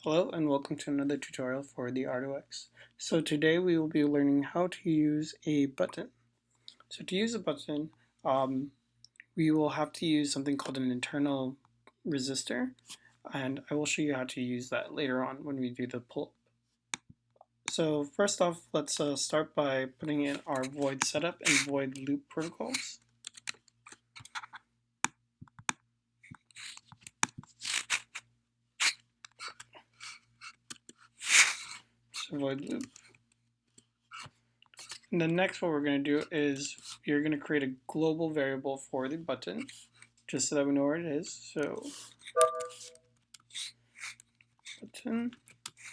Hello and welcome to another tutorial for the Ardu-X. So today we will be learning how to use a button. So to use a button, we will have to use something called an internal resistor, and I will show you how to use that later on when we do the pull-up. So first off, let's start by putting in our void setup and void loop protocols. So void loop. And then next what we're going to do is you're going to create a global variable for the button, just so that we know where it is. So button,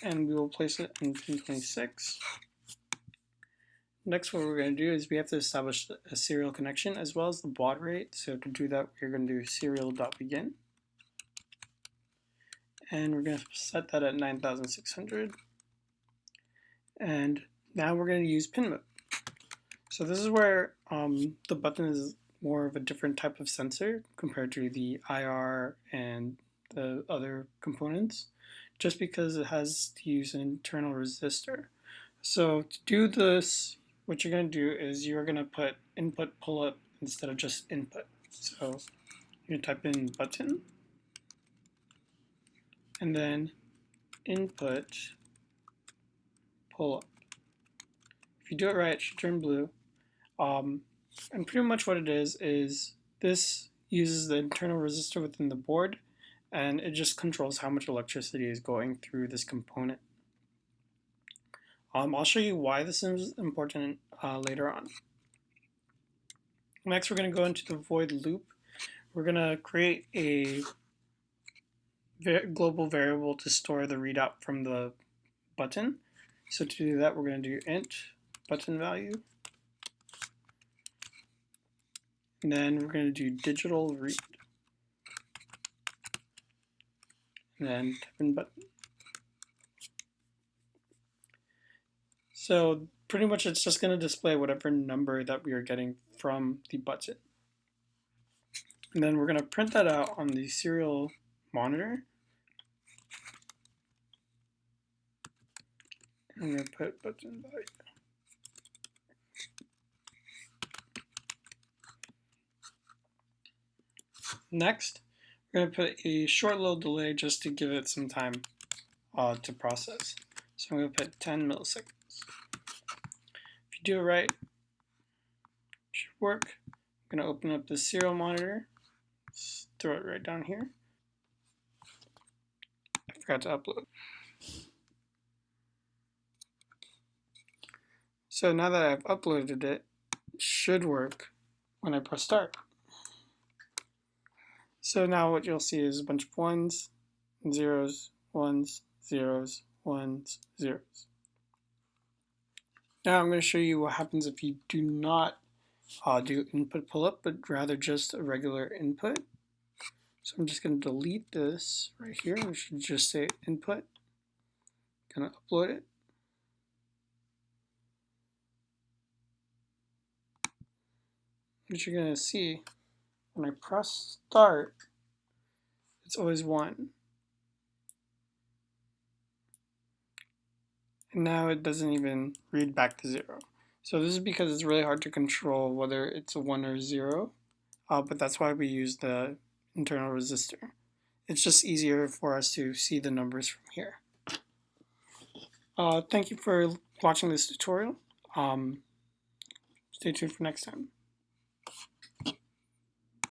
and we will place it in pin 26. Next what we're going to do is we have to establish a serial connection as well as the baud rate. So to do that we're going to do serial.begin, and we're going to set that at 9600, and now we're going to use pin mode. So this is where the button is more of a different type of sensor compared to the IR and the other components, just because it has to use an internal resistor. So to do this, what you're going to do is you're going to put input pull up instead of just input. So you're going to type in button and then input pull up. If you do it right, it should turn blue. And pretty much what it is this uses the internal resistor within the board, and it just controls how much electricity is going through this component. I'll show you why this is important later on. Next, we're going to go into the void loop. We're going to create a global variable to store the readout from the button. So to do that, we're going to do int button value. And then we're going to do digital read. And then type in button. So pretty much it's just going to display whatever number that we are getting from the button. And then we're going to print that out on the serial monitor. I'm going to put button value. Next, we're going to put a short little delay just to give it some time to process. So I'm going to put 10 milliseconds. If you do it right, it should work. I'm going to open up the serial monitor. Let's throw it right down here. I forgot to upload. So now that I've uploaded it, it should work when I press start. So now what you'll see is a bunch of ones, zeros, ones, zeros, ones, zeros. Now I'm going to show you what happens if you do not do input pull-up, but rather just a regular input. So I'm just going to delete this right here. We should just say input. Going to upload it. What you're going to see when I press start, it's always 1. And now it doesn't even read back to 0. So this is because it's really hard to control whether it's a 1 or 0, but that's why we use the internal resistor. It's just easier for us to see the numbers from here. Thank you for watching this tutorial. Stay tuned for next time.